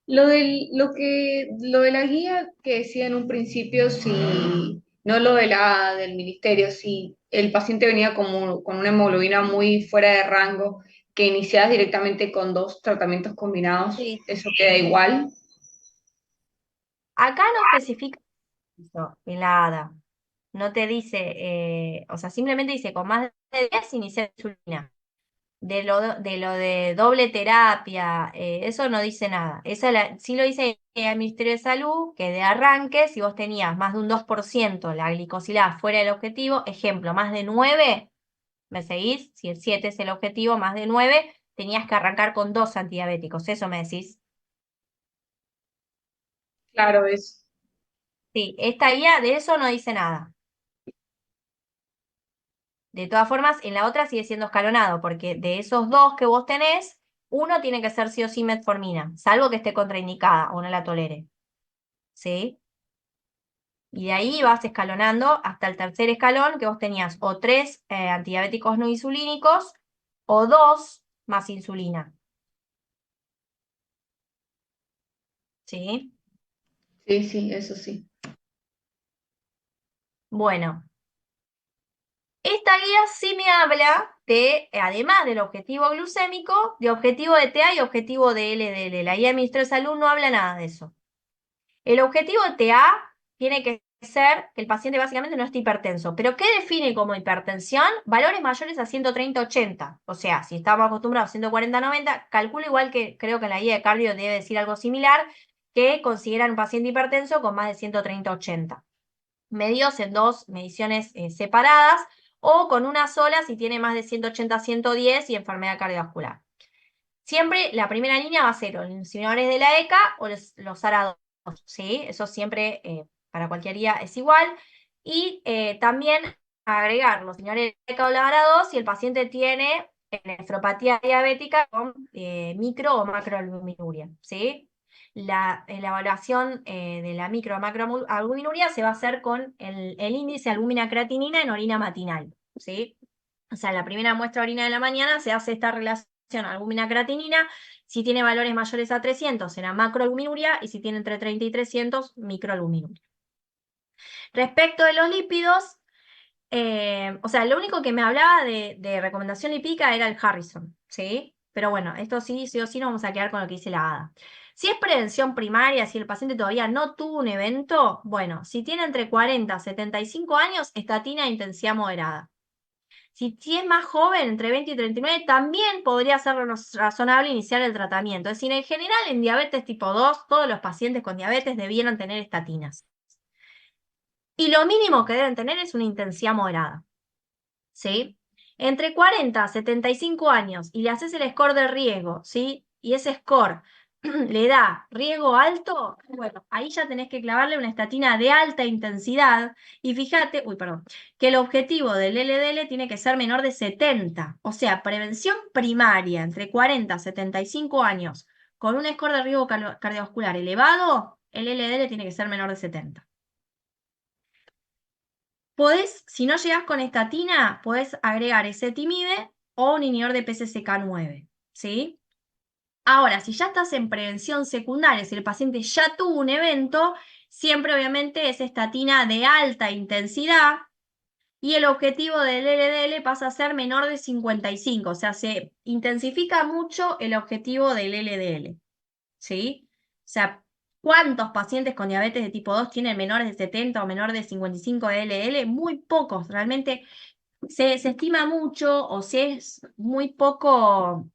Lo de la guía que decía en un principio, si no lo de del ministerio, si el paciente venía como, con una hemoglobina muy fuera de rango, que iniciadas directamente con 2 tratamientos combinados, Sí. eso queda igual. Acá no especifica eso en la ADA. No te dice, o sea, simplemente dice con más de 10 iniciar insulina. De lo de doble terapia, eso no dice nada. Sí lo dice el Ministerio de Salud, que de arranque, si vos tenías más de un 2% la glicosilada fuera del objetivo, ejemplo, más de 9, ¿me seguís? Si el 7 es el objetivo, más de 9, tenías que arrancar con 2 antidiabéticos, ¿eso me decís? Claro, es. Sí, esta guía de eso no dice nada. De todas formas, en la otra sigue siendo escalonado, porque de esos 2 que vos tenés, uno tiene que ser sí o sí metformina, salvo que esté contraindicada o no la tolere. ¿Sí? Y de ahí vas escalonando hasta el tercer escalón, que vos tenías o 3 antidiabéticos no insulínicos o 2 más insulina. ¿Sí? Sí, sí, eso sí. Bueno, esta guía sí me habla de, además del objetivo glucémico, de objetivo de TA y objetivo de LDL. La guía del Ministerio de Salud no habla nada de eso. El objetivo de TA tiene que ser que el paciente básicamente no esté hipertenso. ¿Pero qué define como hipertensión? Valores mayores a 130-80. O sea, si estamos acostumbrados a 140-90, calculo igual que creo que en la guía de cardio debe decir algo similar, que consideran un paciente hipertenso con más de 130-80. Medidos en 2 mediciones separadas o con una sola si tiene más de 180-110 y enfermedad cardiovascular. Siempre la primera línea va a ser o los inhibidores de la ECA o los ARA2, ¿sí? Eso siempre para cualquier guía es igual. Y también agregar los inhibidores de la ECA o la ARA2 si el paciente tiene nefropatía diabética con micro o macroalbuminuria, ¿sí? La evaluación de la micro o macroalbuminuria se va a hacer con el índice de albúmina creatinina en orina matinal, ¿sí? O sea, la primera muestra de orina de la mañana se hace esta relación albúmina-creatinina. Si tiene valores mayores a 300 será macroalbuminuria y si tiene entre 30 y 300, microalbuminuria. Respecto de los lípidos, o sea, lo único que me hablaba de recomendación lipídica era el Harrison, ¿sí? Pero bueno, esto sí o sí nos vamos a quedar con lo que dice la ADA. Si es prevención primaria, si el paciente todavía no tuvo un evento, bueno, si tiene entre 40 y 75 años, estatina de intensidad moderada. Si es más joven, entre 20 y 39, también podría ser razonable iniciar el tratamiento. Es decir, en general, en diabetes tipo 2, todos los pacientes con diabetes debieran tener estatinas. Y lo mínimo que deben tener es una intensidad moderada. ¿Sí? Entre 40 a 75 años y le haces el score de riesgo, ¿sí? Y ese score le da riesgo alto, bueno, ahí ya tenés que clavarle una estatina de alta intensidad y fíjate, uy, perdón, que el objetivo del LDL tiene que ser menor de 70, o sea, prevención primaria entre 40 a 75 años con un score de riesgo cardiovascular elevado, el LDL tiene que ser menor de 70. Podés, si no llegás con estatina, podés agregar ezetimibe o un inhibidor de PCSK9, ¿sí? Ahora, si ya estás en prevención secundaria, si el paciente ya tuvo un evento, siempre obviamente es estatina de alta intensidad y el objetivo del LDL pasa a ser menor de 55, o sea, se intensifica mucho el objetivo del LDL, ¿sí? O sea, ¿cuántos pacientes con diabetes de tipo 2 tienen menores de 70 o menor de 55 de LDL? Muy pocos, realmente se estima mucho o se es muy poco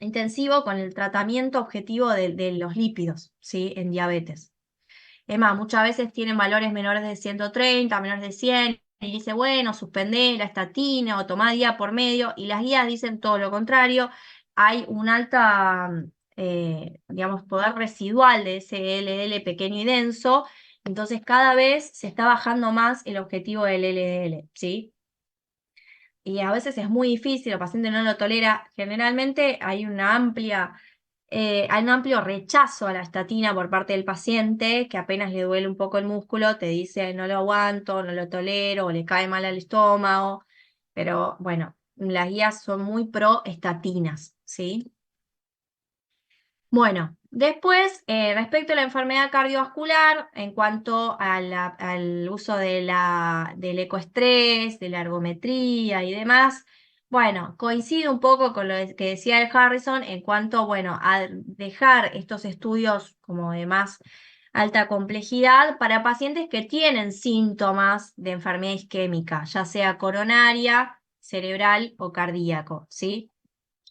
intensivo con el tratamiento objetivo de los lípidos, ¿sí? En diabetes. Es más, muchas veces tienen valores menores de 130, menores de 100, y dice, bueno, suspendé la estatina o tomá día por medio, y las guías dicen todo lo contrario. Hay un alta, digamos, poder residual de ese LDL pequeño y denso, entonces cada vez se está bajando más el objetivo del LDL, ¿sí? Y a veces es muy difícil, el paciente no lo tolera. Generalmente hay un amplio rechazo a la estatina por parte del paciente, que apenas le duele un poco el músculo, te dice no lo aguanto, no lo tolero, o le cae mal al estómago. Pero bueno, las guías son muy pro estatinas, ¿sí? Bueno, después, respecto a la enfermedad cardiovascular, en cuanto al uso del ecoestrés, de la ergometría y demás, bueno, coincide un poco con lo que decía el Harrison en cuanto, bueno, a dejar estos estudios como de más alta complejidad para pacientes que tienen síntomas de enfermedad isquémica, ya sea coronaria, cerebral o cardíaco, ¿sí?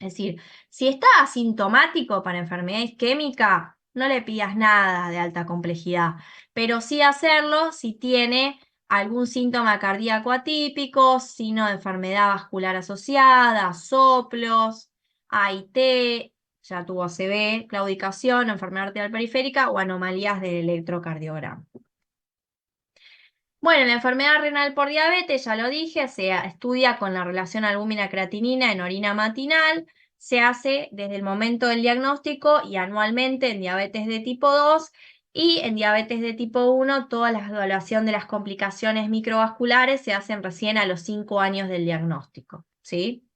Es decir, si está asintomático para enfermedad isquémica, no le pidas nada de alta complejidad, pero sí hacerlo si tiene algún síntoma cardíaco atípico, signo de enfermedad vascular asociada, soplos, AIT, ya tuvo ACV, claudicación, enfermedad arterial periférica o anomalías del electrocardiograma. Bueno, la enfermedad renal por diabetes, ya lo dije, se estudia con la relación albúmina-creatinina en orina matinal, se hace desde el momento del diagnóstico y anualmente en diabetes de tipo 2 y en diabetes de tipo 1 toda la evaluación de las complicaciones microvasculares se hacen recién a los 5 años del diagnóstico, ¿sí?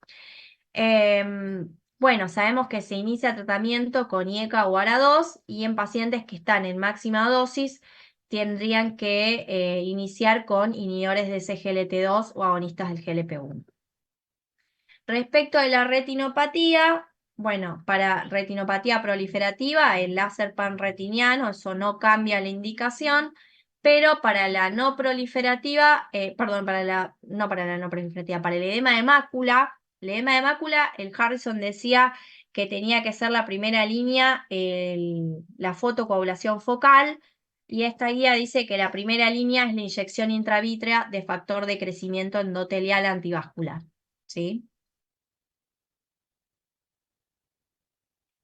Bueno, sabemos que se inicia tratamiento con IECA o ARA2 y en pacientes que están en máxima dosis tendrían que iniciar con inhibidores de SGLT2 o agonistas del GLP-1. Respecto de la retinopatía, bueno, para retinopatía proliferativa, el láser panretiniano, eso no cambia la indicación, pero para la no proliferativa, perdón, no para la no proliferativa, para el edema de mácula, el Harrison decía que tenía que ser la primera línea la fotocoagulación focal, y esta guía dice que la primera línea es la inyección intravítrea de factor de crecimiento endotelial antivascular, ¿sí?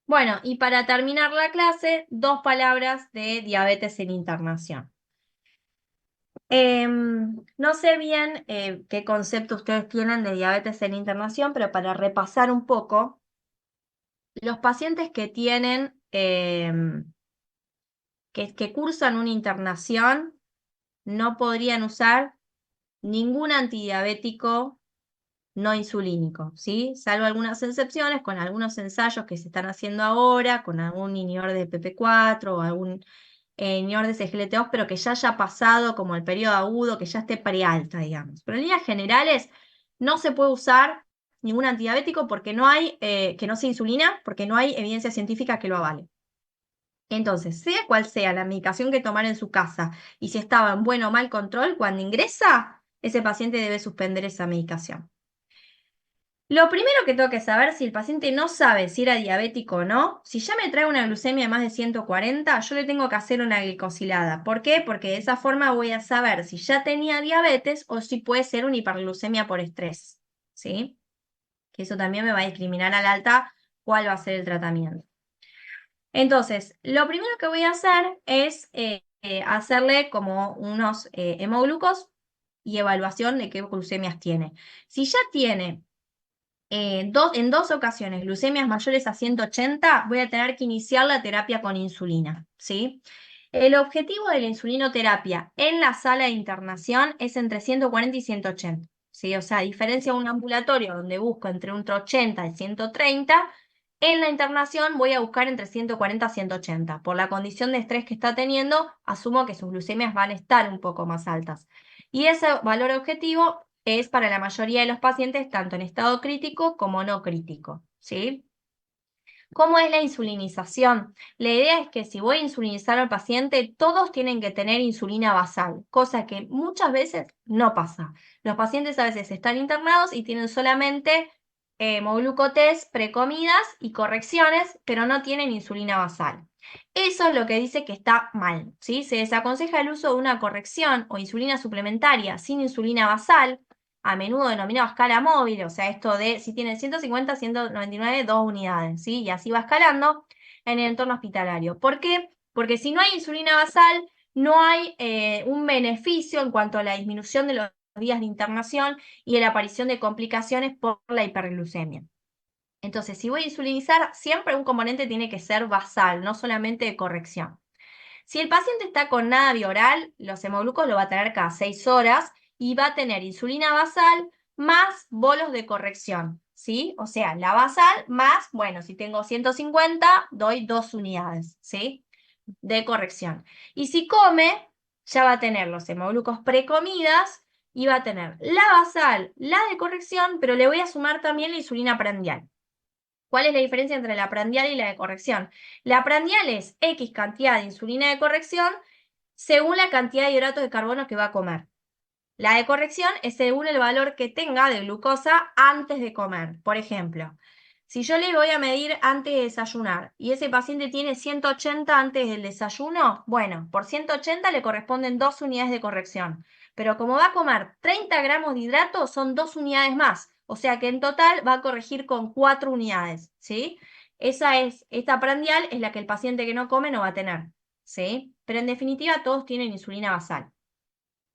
Bueno, y para terminar la clase, 2 palabras de diabetes en internación. No sé bien qué concepto ustedes tienen de diabetes en internación, pero para repasar un poco, los pacientes que tienen, que cursan una internación, no podrían usar ningún antidiabético no insulínico, ¿sí? Salvo algunas excepciones con algunos ensayos que se están haciendo ahora, con algún inhibidor de PP4 o algún inhibidor de SGLT2, pero que ya haya pasado como el periodo agudo, que ya esté prealta, digamos. Pero en líneas generales no se puede usar ningún antidiabético porque no hay, que no sea insulina, porque no hay evidencia científica que lo avale. Entonces, sea cual sea la medicación que tomar en su casa y si estaba en buen o mal control, cuando ingresa, ese paciente debe suspender esa medicación. Lo primero que tengo que saber, si el paciente no sabe si era diabético o no, si ya me trae una glucemia de más de 140, yo le tengo que hacer una glicosilada. ¿Por qué? Porque de esa forma voy a saber si ya tenía diabetes o si puede ser una hiperglucemia por estrés, ¿sí? Que eso también me va a discriminar al alta cuál va a ser el tratamiento. Entonces, lo primero que voy a hacer es hacerle como unos hemoglucos y evaluación de qué glucemias tiene. Si ya tiene en dos ocasiones glucemias mayores a 180, voy a tener que iniciar la terapia con insulina, ¿sí? El objetivo de la insulinoterapia en la sala de internación es entre 140 y 180, ¿sí? O sea, a diferencia de un ambulatorio donde busco entre 80 y 130, en la internación voy a buscar entre 140 y 180. Por la condición de estrés que está teniendo, asumo que sus glucemias van a estar un poco más altas. Y ese valor objetivo es para la mayoría de los pacientes tanto en estado crítico como no crítico, ¿sí? ¿Cómo es la insulinización? La idea es que si voy a insulinizar al paciente, todos tienen que tener insulina basal, cosa que muchas veces no pasa. Los pacientes a veces están internados y tienen solamente hemoglucotés precomidas y correcciones, pero no tienen insulina basal. Eso es lo que dice que está mal, ¿sí? Se desaconseja el uso de una corrección o insulina suplementaria sin insulina basal, a menudo denominado a escala móvil, o sea, esto de si tienen 150, 199, 2 unidades, ¿sí? Y así va escalando en el entorno hospitalario. ¿Por qué? Porque si no hay insulina basal, no hay un beneficio en cuanto a la disminución de los días de internación y de la aparición de complicaciones por la hiperglucemia. Entonces, si voy a insulinizar, siempre un componente tiene que ser basal, no solamente de corrección. Si el paciente está con nada bioral, los hemoglucos lo va a tener cada 6 horas y va a tener insulina basal más bolos de corrección, ¿sí? O sea, la basal más, bueno, si tengo 150, doy 2 unidades, ¿sí? De corrección. Y si come, ya va a tener los hemoglucos precomidas y va a tener la basal, la de corrección, pero le voy a sumar también la insulina prandial. ¿Cuál es la diferencia entre la prandial y la de corrección? La prandial es X cantidad de insulina de corrección según la cantidad de hidratos de carbono que va a comer. La de corrección es según el valor que tenga de glucosa antes de comer. Por ejemplo, si yo le voy a medir antes de desayunar y ese paciente tiene 180 antes del desayuno, bueno, por 180 le corresponden 2 unidades de corrección. Pero como va a comer 30 gramos de hidratos, son 2 unidades más. O sea que en total va a corregir con 4 unidades, ¿sí? Esta prandial es la que el paciente que no come no va a tener, ¿sí? Pero en definitiva todos tienen insulina basal,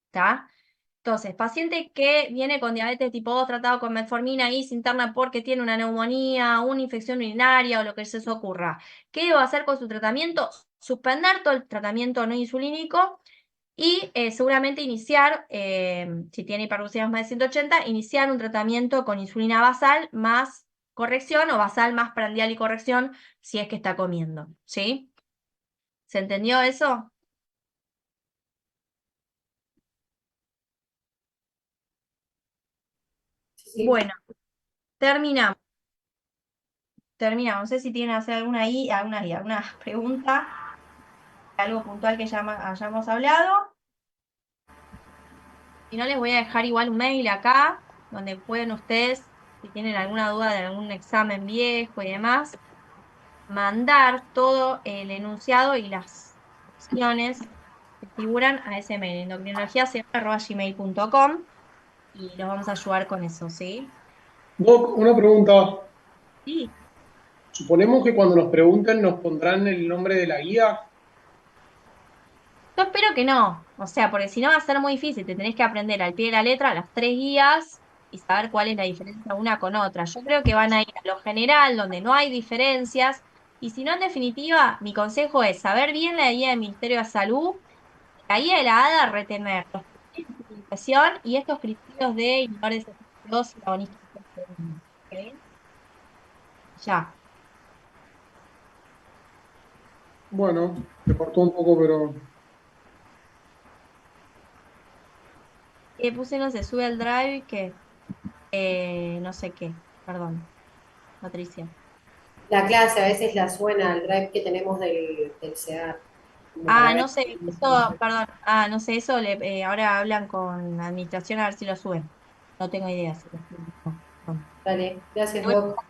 ¿está? Entonces, paciente que viene con diabetes tipo 2 tratado con metformina y se interna porque tiene una neumonía, una infección urinaria o lo que se os ocurra. ¿Qué va a hacer con su tratamiento? Suspender todo el tratamiento no insulínico y seguramente iniciar, si tiene hiperglucemia más de 180, iniciar un tratamiento con insulina basal más corrección o basal más prandial y corrección si es que está comiendo, ¿sí? ¿Se entendió eso? Sí, sí. Bueno, terminamos. Terminamos. No sé si tienen hacer alguna pregunta, algo puntual que hayamos hablado. Si no, les voy a dejar igual un mail acá, donde pueden ustedes, si tienen alguna duda de algún examen viejo y demás, mandar todo el enunciado y las opciones que figuran a ese mail, endocrinologiacr@gmail.com, y los vamos a ayudar con eso, ¿sí? Doc, una pregunta. Sí. Suponemos que cuando nos pregunten nos pondrán el nombre de la guía. Yo espero que no, o sea, porque si no va a ser muy difícil, te tenés que aprender al pie de la letra las 3 guías y saber cuál es la diferencia una con otra. Yo creo que van a ir a lo general, donde no hay diferencias, y si no, en definitiva, mi consejo es saber bien la guía del Ministerio de Salud, la guía de la ADA, retener los criterios de utilización y estos criterios de inhibidores de y agonistas de histamina, ¿ok? Ya. Bueno, se cortó un poco, pero Puse no se sube al drive que no sé qué, perdón, Patricia. La clase a veces la suena al drive que tenemos del CEDAR, como para Ah, ver. no sé, eso, perdón. Ah, no sé, eso ahora hablan con la administración a ver si lo suben. No tengo idea si lo suben o no. Dale, gracias, Voy Doc.